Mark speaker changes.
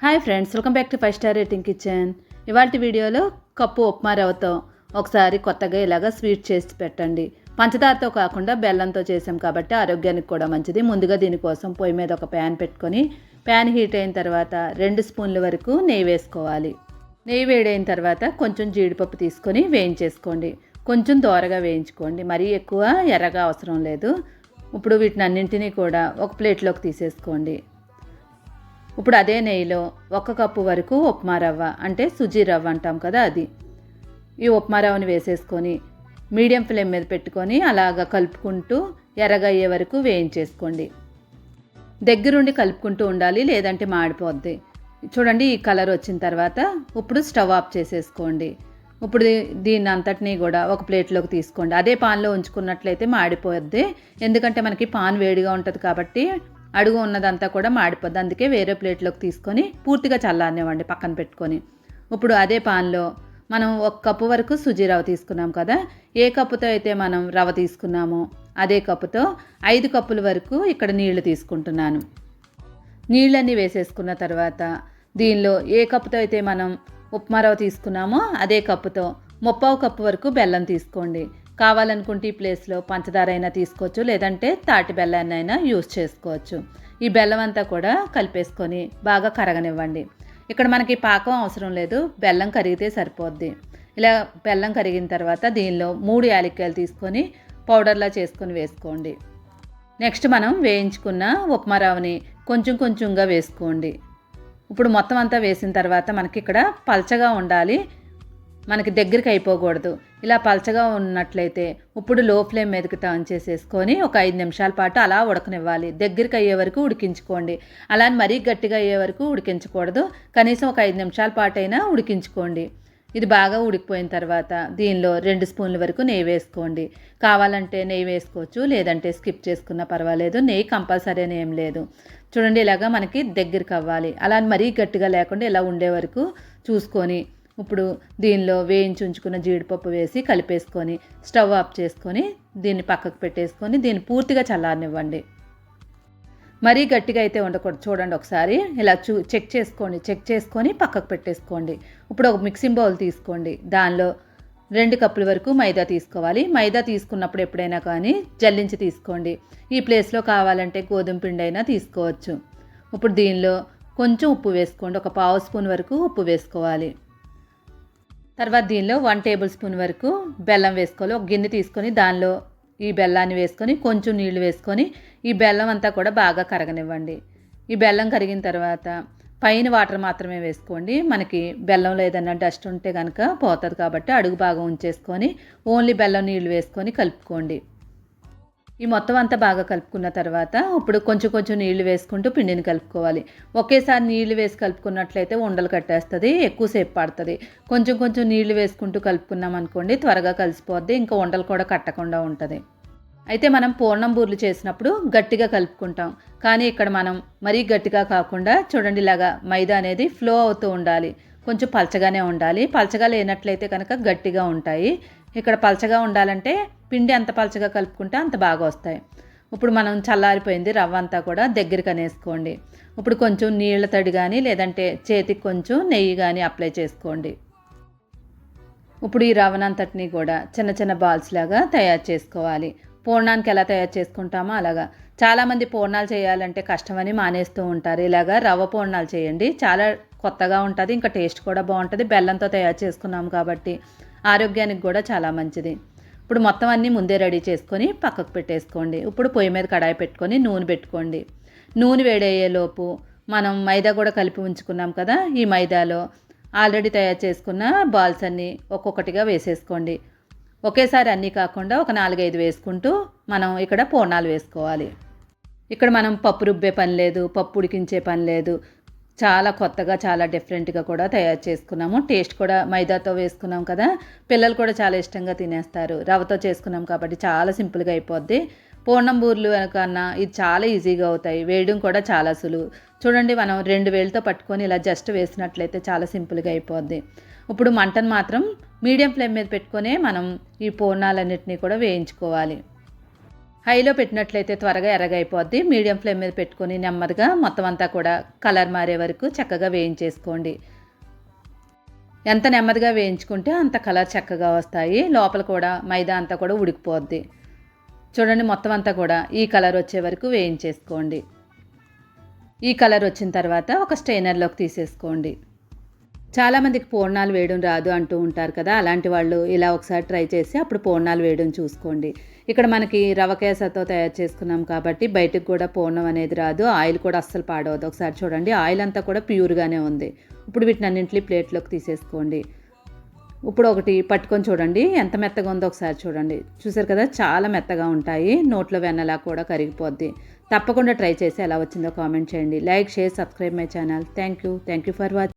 Speaker 1: Hi friends, welcome back to 5 star rating kitchen. ఇవాళ వీడియోలో cup upma రవ్వతో ఒకసారి కొత్తగా ఇలాగా స్వీట్ చేసి పెట్టండి. పంచదారతో కాకుండా బెల్లంతో చేసాం కాబట్టి ఆరోగ్యానికి కూడా మంచిది. ముందుగా దీనికోసం పొయ్యి మీద ఒక ప్యాన్ పెట్టుకొని ప్యాన్ హీట్ అయిన తర్వాత 2 స్పూన్ల వరకు నెయ్యి వేసుకోవాలి. నెయ్యి వేడైన తర్వాత కొంచెం జీడిపప్పు తీసుకొని వేయించేసుకోండి. కొంచెం దోరగా వేయించుకోండి, మరీ ఎక్కువ ఎర్రగా అవసరం లేదు. ఇప్పుడు వీటిని అన్నింటినీ కూడా ఒక ప్లేట్లోకి తీసేసుకోండి. ఇప్పుడు అదే నెయ్యిలో 1 కప్పు వరకు ఉప్మా రవ్వ, అంటే సుజీ రవ్వ అంటాం కదా, అది ఈ ఉప్మా రవ్వని వేసేసుకొని మీడియం ఫ్లేమ్ మీద పెట్టుకొని అలాగా కలుపుకుంటూ ఎర్రగా అయ్యే వరకు వేయించేసుకోండి. దగ్గరుండి కలుపుకుంటూ ఉండాలి, లేదంటే మాడిపోద్ది. చూడండి, ఈ కలర్ వచ్చిన తర్వాత ఇప్పుడు స్టవ్ ఆఫ్ చేసేసుకోండి. ఇప్పుడు దీన్ని అంతటినీ కూడా ఒక ప్లేట్లోకి తీసుకోండి. అదే పాన్లో ఉంచుకున్నట్లయితే మాడిపోద్ది, ఎందుకంటే మనకి పాన్ వేడిగా ఉంటుంది కాబట్టి అడుగు ఉన్నదంతా కూడా మాడిపోద్ది. అందుకే వేరే ప్లేట్లోకి తీసుకొని పూర్తిగా చల్లారనివ్వండి పక్కన పెట్టుకొని. ఇప్పుడు అదే పాన్లో మనం 1 కప్పు వరకు సుజీ రవ్వ తీసుకున్నాం కదా, ఏ కప్పుతో అయితే మనం రవ్వ తీసుకున్నామో అదే కప్పుతో 5 కప్పుల వరకు ఇక్కడ నీళ్లు తీసుకుంటున్నాను. నీళ్ళన్నీ వేసేసుకున్న తర్వాత దీనిలో ఏ కప్పుతో అయితే మనం ఉప్మా రవ్వ తీసుకున్నామో అదే కప్పుతో 3/4 కప్పు వరకు బెల్లం తీసుకోండి. కావాలనుకుంటే ఈ ప్లేస్లో పంచదార అయినా తీసుకోవచ్చు, లేదంటే తాటి బెల్లాన్ని అయినా యూస్ చేసుకోవచ్చు. ఈ బెల్లం అంతా కూడా కలిపేసుకొని బాగా కరగనివ్వండి. ఇక్కడ మనకి పాకం అవసరం లేదు, బెల్లం కరిగితే సరిపోద్ది. ఇలా బెల్లం కరిగిన తర్వాత దీనిలో 3 యాలక్కాయలు తీసుకొని పౌడర్లా చేసుకొని వేసుకోండి. నెక్స్ట్ మనం వేయించుకున్న ఉప్మా రవ్వని కొంచెం కొంచెంగా వేసుకోండి. ఇప్పుడు మొత్తం అంతా వేసిన తర్వాత మనకి ఇక్కడ పల్చగా ఉండాలి, మనకి దగ్గరికి అయిపోకూడదు. ఇలా పల్చగా ఉన్నట్లయితే ఇప్పుడు లో ఫ్లేమ్ మీదకి టర్న్ చేసేసుకొని ఒక 5 నిమిషాల పాటు అలా ఉడకనివ్వాలి. దగ్గరికి అయ్యే వరకు ఉడికించుకోండి. అలా మరీ గట్టిగా అయ్యే వరకు ఉడికించకూడదు, కనీసం ఒక 5 నిమిషాల పాటు అయినా ఉడికించుకోండి. ఇది బాగా ఉడికిపోయిన తర్వాత దీనిలో 2 స్పూన్ల వరకు నెయ్యి వేసుకోండి. కావాలంటే నెయ్యి వేసుకోవచ్చు, లేదంటే స్కిప్ చేసుకున్నా పర్వాలేదు. నెయ్యి కంపల్సరీ అని ఏం లేదు. చూడండి, ఇలాగా మనకి దగ్గరికి అవ్వాలి. అలా మరీ గట్టిగా లేకుండా ఇలా ఉండే వరకు చూసుకొని ఇప్పుడు దీనిలో వేయించి ఉంచుకున్న జీడిపప్పు వేసి కలిపేసుకొని స్టవ్ ఆఫ్ చేసుకొని దీన్ని పక్కకు పెట్టేసుకొని దీన్ని పూర్తిగా చల్లారనివ్వండి. మరీ గట్టిగా అయితే ఉండకూడదు. చూడండి, ఒకసారి ఇలా చెక్ చేసుకొని పక్కకు పెట్టేసుకోండి. ఇప్పుడు ఒక మిక్సింగ్ బౌల్ తీసుకోండి. దానిలో 2 కప్పుల వరకు మైదా తీసుకోవాలి. మైదా తీసుకున్నప్పుడు ఎప్పుడైనా కానీ జల్లించి తీసుకోండి. ఈ ప్లేస్లో కావాలంటే గోధుమ పిండి అయినా తీసుకోవచ్చు. ఇప్పుడు దీనిలో కొంచెం ఉప్పు వేసుకోండి. ఒక 1/2 స్పూన్ వరకు ఉప్పు వేసుకోవాలి. తర్వాత దీనిలో 1 టేబుల్ స్పూన్ వరకు బెల్లం వేసుకోవాలి. ఒక గిన్నె తీసుకొని దానిలో ఈ బెల్లాన్ని వేసుకొని కొంచెం నీళ్లు వేసుకొని ఈ బెల్లం అంతా కూడా బాగా కరగనివ్వండి. ఈ బెల్లం కరిగిన తర్వాత పైన వాటర్ మాత్రమే వేసుకోండి. మనకి బెల్లంలో ఏదైనా డస్ట్ ఉంటే కనుక పోతుంది కాబట్టి అడుగు బాగా ఉంచేసుకొని ఓన్లీ బెల్లం నీళ్లు వేసుకొని కలుపుకోండి. ఈ మొత్తం అంతా బాగా కలుపుకున్న తర్వాత ఇప్పుడు కొంచెం కొంచెం నీళ్లు వేసుకుంటూ పిండిని కలుపుకోవాలి. ఒకేసారి నీళ్లు వేసి కలుపుకున్నట్లయితే ఉండలు కట్టేస్తుంది, ఎక్కువసేపు పడుతుంది. కొంచెం కొంచెం నీళ్లు వేసుకుంటూ కలుపుకున్నాం అనుకోండి, త్వరగా కలిసిపోద్ది, ఇంకా ఉండలు కూడా కట్టకుండా ఉంటుంది. అయితే మనం పూర్ణం బూర్లు చేసినప్పుడు గట్టిగా కలుపుకుంటాం, కానీ ఇక్కడ మనం మరీ గట్టిగా కాకుండా చూడండి, ఇలాగా మైదా అనేది ఫ్లో అవుతూ ఉండాలి. కొంచెం పలచగానే ఉండాలి. పలచగా లేనట్లయితే కనుక గట్టిగా ఉంటాయి. ఇక్కడ పలచగా ఉండాలంటే పిండి ఎంత పలచగా కలుపుకుంటే అంత బాగా వస్తాయి. ఇప్పుడు మనం చల్లారిపోయింది రవ్వ అంతా కూడా దగ్గరికి అనేసుకోండి. ఇప్పుడు కొంచెం నీళ్ళ తడి కానీ లేదంటే చేతికి కొంచెం నెయ్యి కానీ అప్లై చేసుకోండి. ఇప్పుడు ఈ రవ్వనంతటిని కూడా చిన్న చిన్న బాల్స్ లాగా తయారు చేసుకోవాలి. పూర్ణానికి ఎలా తయారు చేసుకుంటామో అలాగా. చాలామంది పూర్ణాలు చేయాలంటే కష్టమని మానేస్తూ ఉంటారు. ఇలాగా రవ్వ పూర్ణాలు చేయండి, చాలా కొత్తగా ఉంటుంది, ఇంకా టేస్ట్ కూడా బాగుంటుంది. బెల్లంతో తయారు చేసుకున్నాం కాబట్టి ఆరోగ్యానికి కూడా చాలా మంచిది. ఇప్పుడు మొత్తం అన్నీ ముందే రెడీ చేసుకొని పక్కకు పెట్టేసుకోండి. ఇప్పుడు పొయ్యి మీద కడాయి పెట్టుకొని నూనె పెట్టుకోండి. నూనె వేడయ్యేలోపు మనం మైదా కూడా కలిపి ఉంచుకున్నాం కదా, ఈ మైదాలో ఆల్రెడీ తయారు చేసుకున్న బాల్స్ అన్నీ ఒక్కొక్కటిగా వేసేసుకోండి. ఒకేసారి అన్నీ కాకుండా ఒక 4-5 వేసుకుంటూ మనం ఇక్కడ పూర్ణాలు వేసుకోవాలి. ఇక్కడ మనం పప్పు రుబ్బే పని లేదు, పప్పు ఉడికించే పని లేదు. చాలా కొత్తగా చాలా డిఫరెంట్గా కూడా తయారు చేసుకున్నాము. టేస్ట్ కూడా మైదాతో వేసుకున్నాం కదా, పిల్లలు కూడా చాలా ఇష్టంగా తినేస్తారు. రవ్వతో చేసుకున్నాం కాబట్టి చాలా సింపుల్గా అయిపోద్ది. పూర్ణం బూర్లు కన్నా ఇది చాలా ఈజీగా అవుతాయి, వేయడం కూడా చాలా సులువు. చూడండి, మనం 2 వేలతో పట్టుకొని ఇలా జస్ట్ వేసినట్లయితే చాలా సింపుల్గా అయిపోద్ది. ఇప్పుడు మంటను మాత్రం మీడియం ఫ్లేమ్ మీద పెట్టుకొని మనం ఈ పూర్ణాలన్నిటినీ కూడా వేయించుకోవాలి. హైలో పెట్టినట్లయితే త్వరగా ఎర్రగైపోద్ది. మీడియం ఫ్లేమ్ మీద పెట్టుకొని నెమ్మదిగా మొత్తం అంతా కూడా కలర్ మారే వరకు చక్కగా వేయించేసుకోండి. ఎంత నెమ్మదిగా వేయించుకుంటే అంత కలర్ చక్కగా వస్తాయి. లోపల కూడా మైదా అంతా కూడా ఉడికిపోద్ది. చూడండి, మొత్తం అంతా కూడా ఈ కలర్ వచ్చే వరకు వేయించేసుకోండి. ఈ కలర్ వచ్చిన తర్వాత ఒక స్ట్రైనర్లోకి తీసేసుకోండి. చాలామందికి పూర్ణాలు వేయడం రాదు అంటూ ఉంటారు కదా, అలాంటి వాళ్ళు ఇలా ఒకసారి ట్రై చేసి అప్పుడు పూర్ణాలు వేయడం చూసుకోండి. ఇక్కడ మనకి రవ కేసతో తయారు చేసుకున్నాం కాబట్టి బయటకు కూడా పూర్ణం అనేది రాదు. ఆయిల్ కూడా అస్సలు పాడవద్దు. ఒకసారి చూడండి, ఆయిల్ అంతా కూడా ప్యూర్గానే ఉంది. ఇప్పుడు వీటిని అన్నింటినీ ప్లేట్లోకి తీసేసుకోండి. ఇప్పుడు ఒకటి పట్టుకొని చూడండి ఎంత మెత్తగా ఉందో ఒకసారి చూడండి. చూసారు కదా, చాలా మెత్తగా ఉంటాయి. నోట్లో వెన్నలా కూడా కరిగిపోద్ది. తప్పకుండా ట్రై చేసి ఎలా వచ్చిందో కామెంట్ చేయండి. Like, share, subscribe my channel. Thank you for watching.